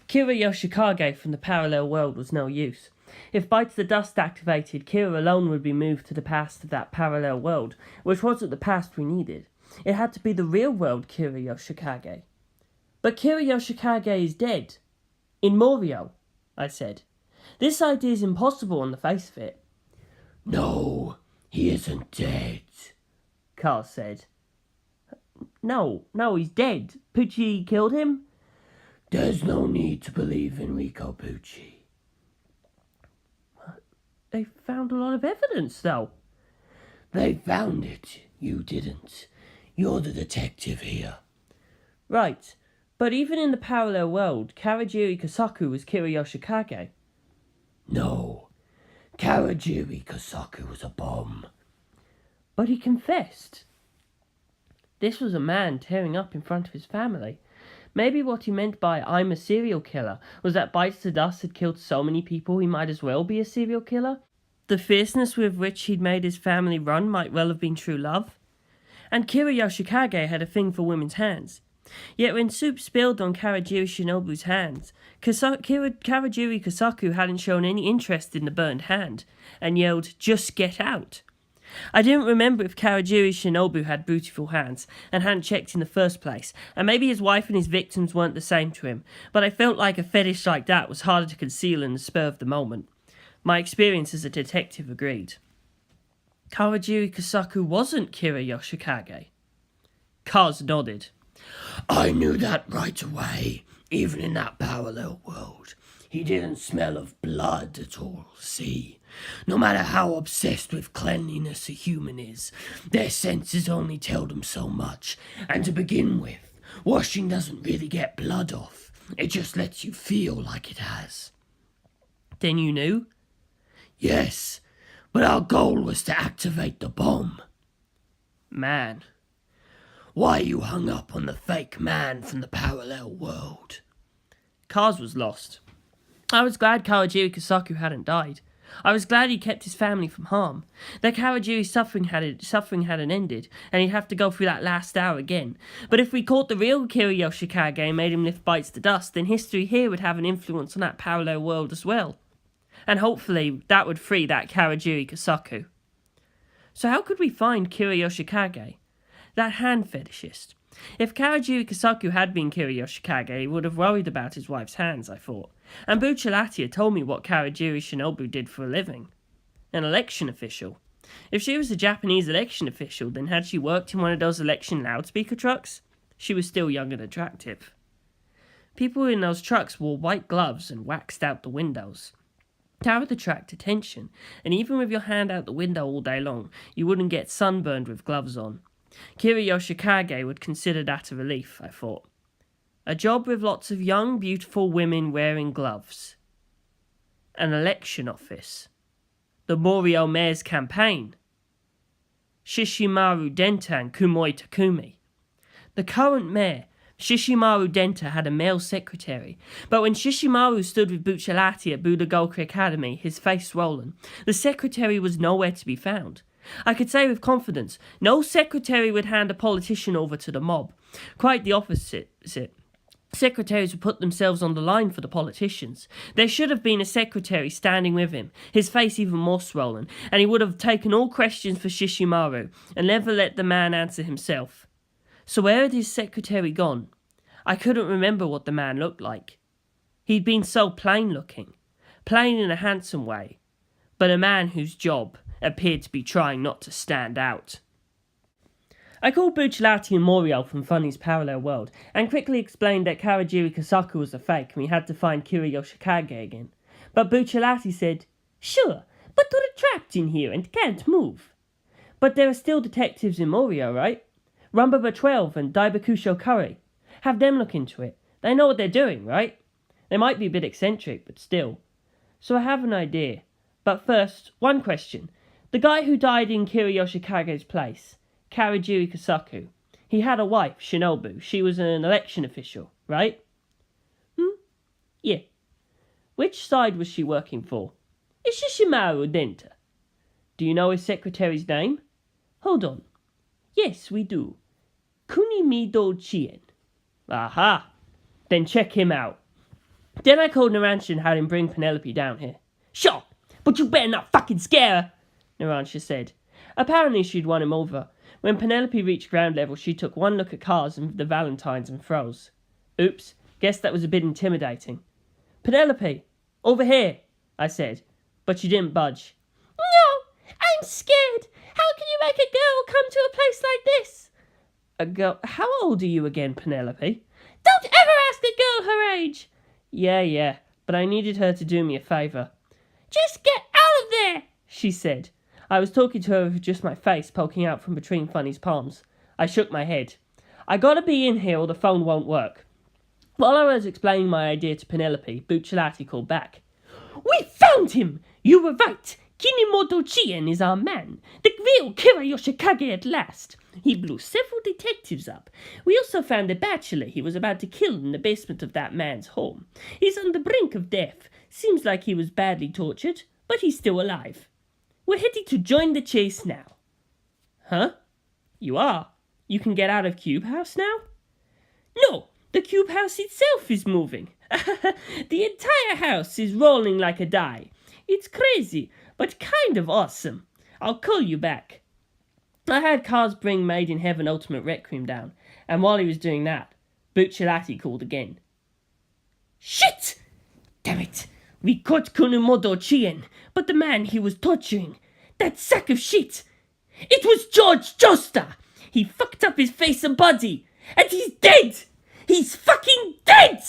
Kira Yoshikage from the parallel world was no use. If Bites the Dust activated, Kira alone would be moved to the past of that parallel world, which wasn't the past we needed. It had to be the real world Kira Yoshikage. But Kira Yoshikage is dead. In Morio, I said. This idea is impossible on the face of it. No, he isn't dead, Kars said. No, he's dead. Pucci killed him? There's no need to believe Enrico Pucci. They found a lot of evidence, though. They found it. You didn't. You're the detective here. Right, but even in the parallel world, Karajiri Kosaku was Kira Yoshikage. No, Karajiri Kosaku was a bomb. But he confessed. This was a man tearing up in front of his family. Maybe what he meant by "I'm a serial killer" was that Bites the Dust had killed so many people he might as well be a serial killer. The fierceness with which he'd made his family run might well have been true love. And Kira Yoshikage had a thing for women's hands. Yet when soup spilled on Karajiri Shinobu's hands, Karajiri Kosaku hadn't shown any interest in the burned hand, and yelled, "Just get out." I didn't remember if Karajiri Shinobu had beautiful hands, and hadn't checked in the first place, and maybe his wife and his victims weren't the same to him, but I felt like a fetish like that was harder to conceal in the spur of the moment. My experience as a detective agreed. Karajiri Kosaku wasn't Kira Yoshikage. Kars nodded. I knew that right away, even in that parallel world. He didn't smell of blood at all, see? No matter how obsessed with cleanliness a human is, their senses only tell them so much. And to begin with, washing doesn't really get blood off. It just lets you feel like it has. Then you knew? Yes, but our goal was to activate the bomb. Man. Why you hung up on the fake man from the parallel world? Kars was lost. I was glad Karajiri Kosaku hadn't died. I was glad he kept his family from harm. That Karajiri's suffering hadn't ended, and he'd have to go through that last hour again. But if we caught the real Kira Yoshikage and made him lift Bites the Dust, then history here would have an influence on that parallel world as well. And hopefully that would free that Karajiri Kosaku. So how could we find Kira Yoshikage? That hand fetishist. If Karajiri Kosaku had been Kira Yoshikage, he would have worried about his wife's hands, I thought. And Bucciolati had told me what Karajiri Shinobu did for a living. An election official. If she was a Japanese election official, then had she worked in one of those election loudspeaker trucks? She was still young and attractive. People in those trucks wore white gloves and waxed out the windows. That would attract attention, and even with your hand out the window all day long, you wouldn't get sunburned with gloves on. Kira Yoshikage would consider that a relief, I thought. A job with lots of young, beautiful women wearing gloves. An election office. The Morio Mayor's campaign. Shishimaru Denta and Kumoi Takumi. The current mayor, Shishimaru Denta, had a male secretary, but when Shishimaru stood with Bucciolati at Budogoku Academy, his face swollen, the secretary was nowhere to be found. I could say with confidence, no secretary would hand a politician over to the mob. Quite the opposite. Secretaries would put themselves on the line for the politicians. There should have been a secretary standing with him, his face even more swollen, and he would have taken all questions for Shishimaru, and never let the man answer himself. So where had his secretary gone? I couldn't remember what the man looked like. He'd been so plain-looking. Plain in a handsome way. But a man whose job appeared to be trying not to stand out. I called Bucciolati and Morio from Funny's parallel world, and quickly explained that Karajiri Kosaku was a fake and we had to find Kira Yoshikage again. But Bucciolati said, "Sure, but we're trapped in here and can't move." But there are still detectives in Morio, right? Rumbaba 12 and Daibakusho Curry. Have them look into it. They know what they're doing, right? They might be a bit eccentric, but still. So I have an idea. But first, one question. The guy who died in Kira Yoshikage's place, Karajiri Kosaku, he had a wife, Shinobu. She was an election official, right? Yeah. Which side was she working for? Shishimaru Denta. Do you know his secretary's name? Hold on. Yes, we do. Kunimido Chien. Aha! Then check him out. Then I called Narancia and had him bring Penelope down here. Sure, but you better not fucking scare her, Narancia said. Apparently she'd won him over. When Penelope reached ground level, she took one look at Kars and the Valentines and froze. Oops, guess that was a bit intimidating. Penelope, over here, I said, but she didn't budge. No, I'm scared. How can you make a girl come to a place like this? A girl? How old are you again, Penelope? Don't ever ask a girl her age. Yeah, but I needed her to do me a favour. Just get out of there, she said. I was talking to her with just my face poking out from between Funny's palms. I shook my head. I gotta be in here or the phone won't work. While I was explaining my idea to Penelope, Bucciolati called back. We found him! You were right. Kinimoto Chien is our man. The real Kira Yoshikage at last. He blew several detectives up. We also found a bachelor he was about to kill in the basement of that man's home. He's on the brink of death. Seems like he was badly tortured, but he's still alive. We're heading to join the chase now. Huh? You are? You can get out of Cube House now? No, the Cube House itself is moving. The entire house is rolling like a die. It's crazy, but kind of awesome. I'll call you back. I had Kars bring Made in Heaven Ultimate Requiem down, and while he was doing that, Bucciolati called again. Shit! Damn it! We caught Kunimoto Chien, but the man he was torturing, that sack of shit! It was Jorge Joestar! He fucked up his face and body, and he's dead! He's fucking dead!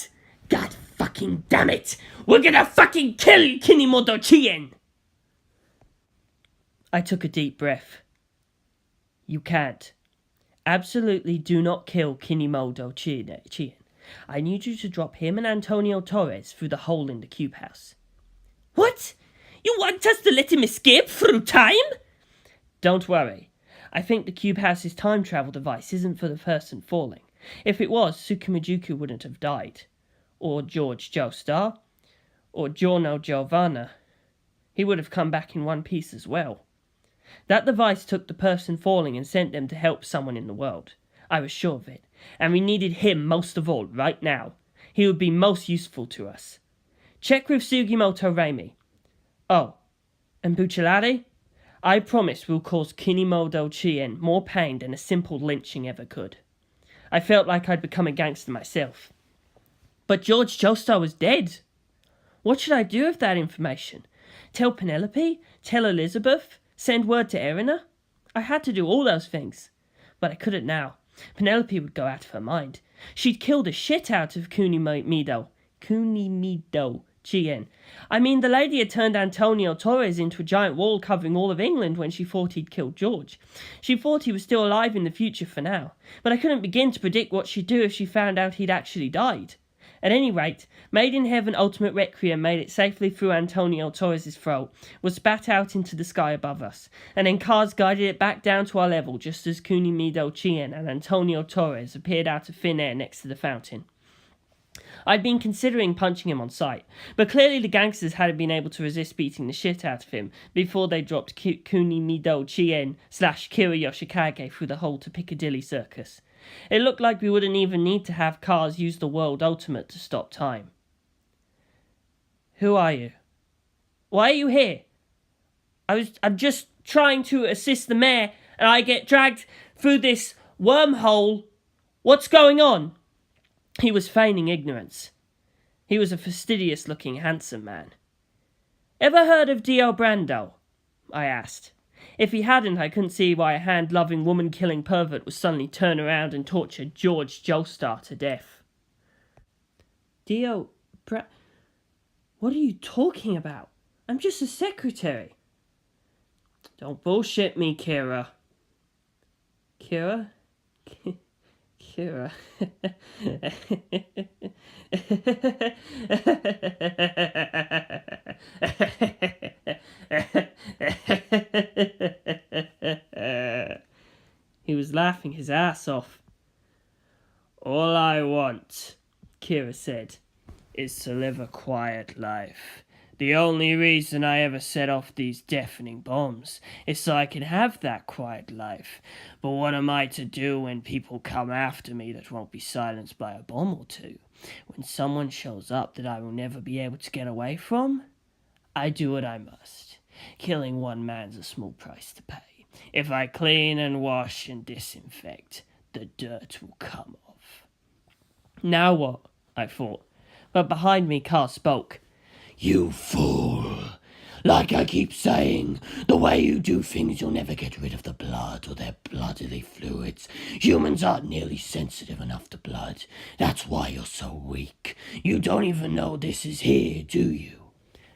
God fucking damn it! We're gonna fucking kill Kinimoto Chien! I took a deep breath. You can't. Absolutely do not kill Kinimoto Chien. I need you to drop him and Antonio Torres through the hole in the Cube House. What? You want us to let him escape through time? Don't worry. I think the Cube House's time travel device isn't for the person falling. If it was, Tsukumajuku wouldn't have died. Or Jorge Joestar. Or Giorno Giovanna. He would have come back in one piece as well. That device took the person falling and sent them to help someone in the world. I was sure of it. And we needed him most of all, right now. He would be most useful to us. Check with Sugimoto Reimi. Oh, and Bucciolati? I promise we'll cause Kinimoto Chien more pain than a simple lynching ever could. I felt like I'd become a gangster myself. But Jorge Joestar was dead. What should I do with that information? Tell Penelope? Tell Elizabeth? Send word to Erina? I had to do all those things. But I couldn't now. Penelope would go out of her mind. She'd kill the shit out of Kunimoto Chien. I mean, the lady had turned Antonio Torres into a giant wall covering all of England when she thought he'd killed George. She thought he was still alive in the future for now. But I couldn't begin to predict what she'd do if she found out he'd actually died. At any rate, Made in Heaven Ultimate Requiem made it safely through Antonio Torres' throat, was spat out into the sky above us, and then Kars guided it back down to our level just as Kunimoto Chien and Antonio Torres appeared out of thin air next to the fountain. I'd been considering punching him on sight, but clearly the gangsters hadn't been able to resist beating the shit out of him before they dropped Kunimoto Chien / Kira Yoshikage through the hole to Piccadilly Circus. It looked like we wouldn't even need to have Kars use the World Ultimate to stop time. Who are you? Why are you here? I'm just trying to assist the mayor and I get dragged through this wormhole. What's going on? He was feigning ignorance. He was a fastidious-looking, handsome man. Ever heard of Dio Brando? I asked. If he hadn't, I couldn't see why a hand-loving, woman-killing pervert would suddenly turn around and torture Jorge Joestar to death. What are you talking about? I'm just a secretary. Don't bullshit me, Kira. Kira? Kira. He was laughing his ass off. All I want, Kira said, is to live a quiet life. The only reason I ever set off these deafening bombs is so I can have that quiet life. But what am I to do when people come after me that won't be silenced by a bomb or two? When someone shows up that I will never be able to get away from? I do what I must. Killing one man's a small price to pay. If I clean and wash and disinfect, the dirt will come off. Now what? I thought. But behind me, Kars spoke. You fool. Like I keep saying, the way you do things, you'll never get rid of the blood or their bloodily fluids. Humans aren't nearly sensitive enough to blood. That's why you're so weak. You don't even know this is here, do you?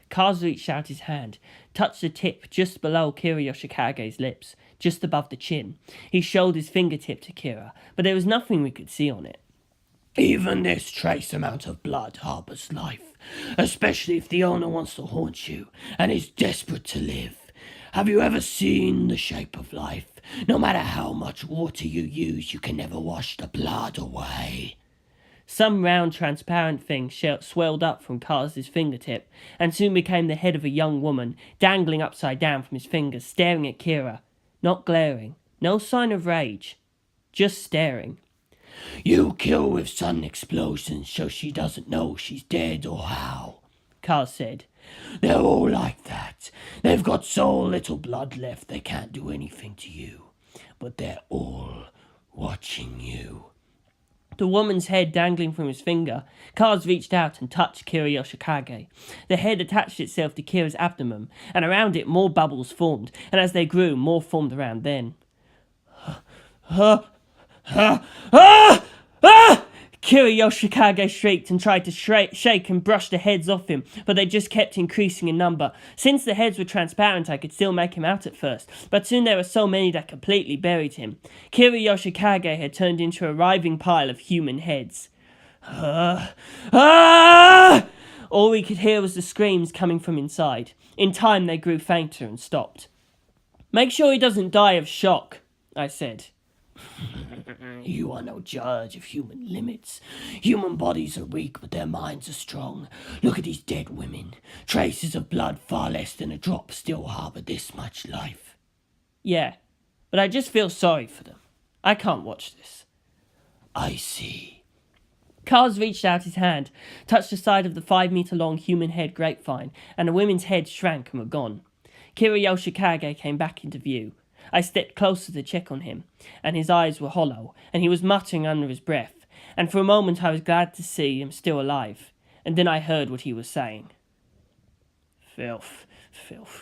Kars reached out his hand, touched the tip just below Kira Yoshikage's lips, just above the chin. He showed his fingertip to Kira, but there was nothing we could see on it. Even this trace amount of blood harbours life, especially if the owner wants to haunt you and is desperate to live. Have you ever seen the shape of life? No matter how much water you use, you can never wash the blood away. Some round, transparent thing swelled up from Kars's fingertip, and soon became the head of a young woman, dangling upside down from his fingers, staring at Kira. Not glaring, no sign of rage, just staring. You kill with sudden explosions so she doesn't know she's dead or how, Kars said. They're all like that. They've got so little blood left they can't do anything to you. But they're all watching you. The woman's head dangling from his finger, Kars reached out and touched Kira Yoshikage. The head attached itself to Kira's abdomen, and around it more bubbles formed, and as they grew, more formed around them. Kira Yoshikage shrieked and tried to shake and brush the heads off him, but they just kept increasing in number. Since the heads were transparent, I could still make him out at first, but soon there were so many that completely buried him. Kira Yoshikage had turned into a writhing pile of human heads. All we could hear was the screams coming from inside. In time, they grew fainter and stopped. "Make sure he doesn't die of shock," I said. You are no judge of human limits. Human bodies are weak, but their minds are strong. Look at these dead women. Traces of blood far less than a drop still harbour this much life. Yeah, but I just feel sorry for them. I can't watch this. I see. Kars reached out his hand, touched the side of the 5-meter-long human head grapevine, and the women's heads shrank and were gone. Kira Yoshikage came back into view. I stepped closer to check on him, and his eyes were hollow, and he was muttering under his breath, and for a moment I was glad to see him still alive, and then I heard what he was saying. Filth,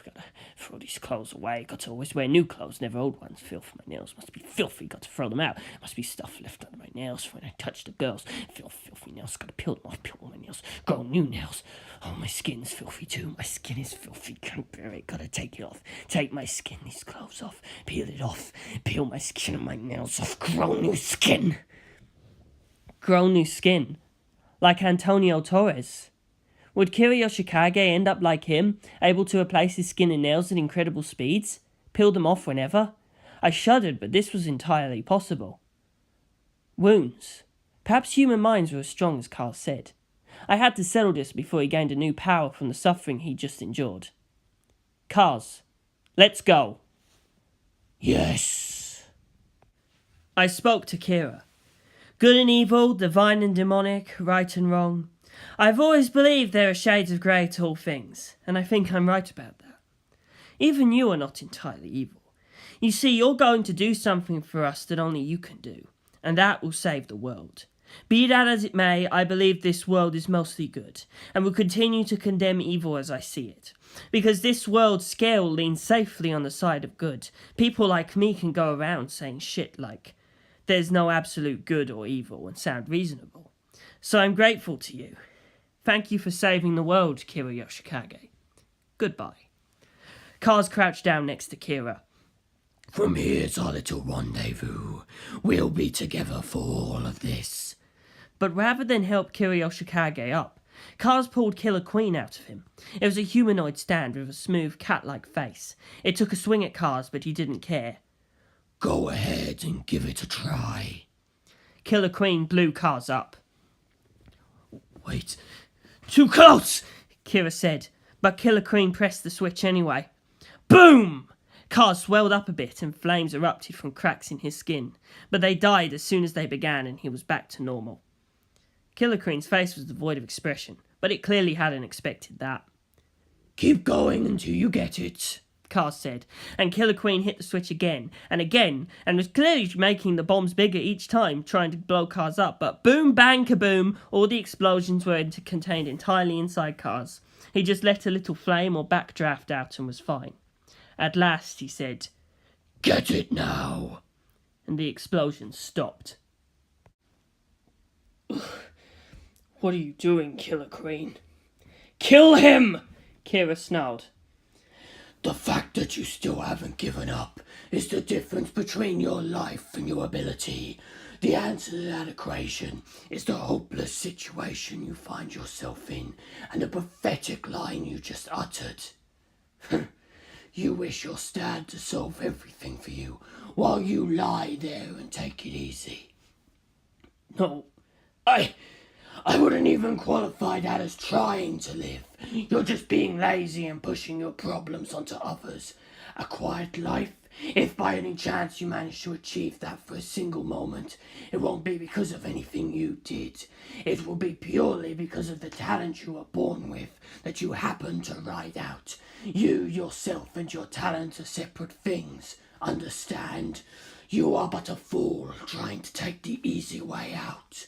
gotta throw these clothes away, got to always wear new clothes, never old ones. Filth, my nails must be filthy, got to throw them out. Must be stuff left under my nails when I touch the girls. Filthy nails, gotta peel them off, peel all my nails, grow new nails. Oh, my skin's filthy too, my skin is filthy, can't bear it, gotta take it off. Take my skin, these clothes off, peel it off, peel my skin and my nails off, grow new skin. Grow new skin? Like Antonio Torres? Would Kira Yoshikage end up like him, able to replace his skin and nails at incredible speeds? Peel them off whenever? I shuddered, but this was entirely possible. Wounds. Perhaps human minds were as strong as Kars said. I had to settle this before he gained a new power from the suffering he'd just endured. Kars, let's go. Yes. I spoke to Kira. Good and evil, divine and demonic, right and wrong. I've always believed there are shades of grey to all things, and I think I'm right about that. Even you are not entirely evil. You see, you're going to do something for us that only you can do, and that will save the world. Be that as it may, I believe this world is mostly good, and will continue to condemn evil as I see it. Because this world's scale leans safely on the side of good, people like me can go around saying shit like, there's no absolute good or evil, and sound reasonable. So I'm grateful to you. Thank you for saving the world, Kira Yoshikage. Goodbye. Kars crouched down next to Kira. From here's our little rendezvous. We'll be together for all of this. But rather than help Kira Yoshikage up, Kars pulled Killer Queen out of him. It was a humanoid stand with a smooth cat-like face. It took a swing at Kars, but he didn't care. Go ahead and give it a try. Killer Queen blew Kars up. Wait. Too close! Kira said, But Killer Queen pressed the switch anyway. Boom! Kars swelled up a bit and flames erupted from cracks in his skin, but they died as soon as they began and he was back to normal. Killer Queen's face was devoid of expression, but it clearly hadn't expected that. Keep going until you get it, Kars said, and Killer Queen hit the switch again, and was clearly making the bombs bigger each time, trying to blow Kars up, but boom, bang, kaboom, all the explosions were contained entirely inside Kars. He just let a little flame or backdraft out and was fine. At last, he said, "Get it now," and the explosions stopped. What are you doing, Killer Queen? Kill him! Kira snarled. The fact that you still haven't given up is the difference between your life and your ability. The answer to that equation is the hopeless situation you find yourself in and the pathetic line you just uttered. You wish your dad to solve everything for you while you lie there and take it easy. No, I wouldn't even qualify that as trying to live. You're just being lazy and pushing your problems onto others. A quiet life, if by any chance you manage to achieve that for a single moment, it won't be because of anything you did. It will be purely because of the talent you were born with that you happen to ride out. You, yourself, and your talent are separate things. Understand? You are but a fool trying to take the easy way out.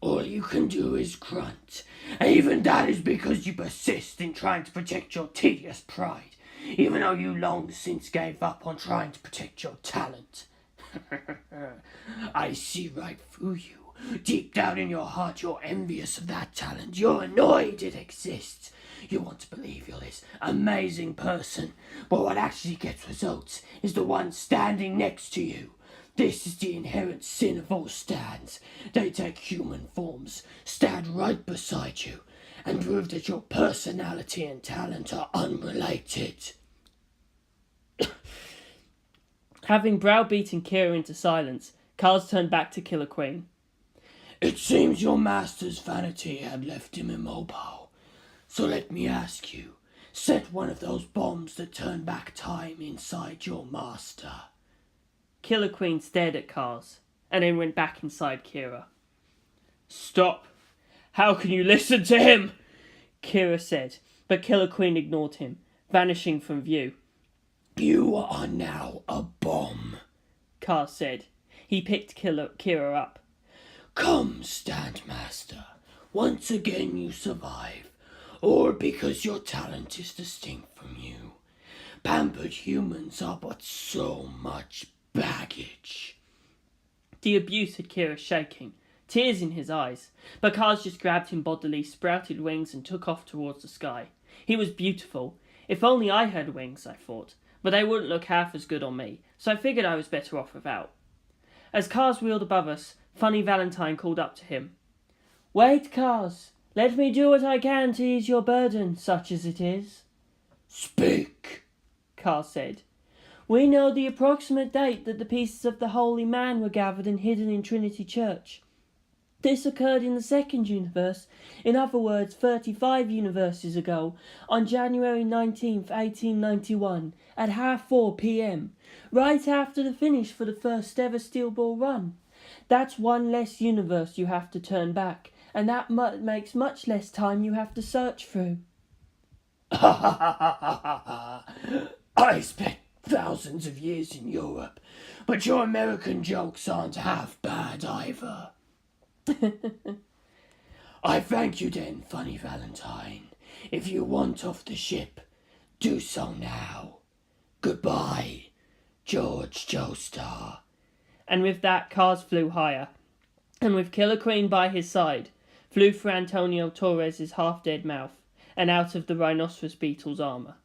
All you can do is grunt. Even that is because you persist in trying to protect your tedious pride, even though you long since gave up on trying to protect your talent. I see right through you. Deep down in your heart, you're envious of that talent. You're annoyed it exists. You want to believe you're this amazing person, but what actually gets results is the one standing next to you. This is the inherent sin of all stands. They take human forms, stand right beside you, and prove that your personality and talent are unrelated. Having browbeaten Kira into silence, Kars turned back to Killer Queen. It seems your master's vanity had left him immobile. So let me ask you, set one of those bombs that turn back time inside your master. Killer Queen stared at Kars, and then went back inside Kira. Stop! How can you listen to him? Kira said, but Killer Queen ignored him, vanishing from view. You are now a bomb, Kars said. He picked Kira up. Come, Standmaster. Once again you survive, or because your talent is distinct from you. Pampered humans are but so much baggage. The abuse had Kira shaking, tears in his eyes, but Kars just grabbed him bodily, sprouted wings and took off towards the sky. He was beautiful. If only I had wings, I thought, but they wouldn't look half as good on me, so I figured I was better off without. As Kars wheeled above us, Funny Valentine called up to him. Wait, Kars. Let me do what I can to ease your burden, such as it is. Speak, Kars said. We know the approximate date that the pieces of the Holy Man were gathered and hidden in Trinity Church. This occurred in the second universe, in other words 35 universes ago, on January 19th, 1891, at 4:30 p.m, right after the finish for the first ever Steel Ball run. That's one less universe you have to turn back, and that makes much less time you have to search through. I spent thousands of years in Europe, but your American jokes aren't half bad either. I thank you then, Funny Valentine. If you want off the ship, do so now. Goodbye, Jorge Joestar. And with that, Kars flew higher, and with Killer Queen by his side, flew through Antonio Torres's half-dead mouth, and out of the rhinoceros beetle's armour.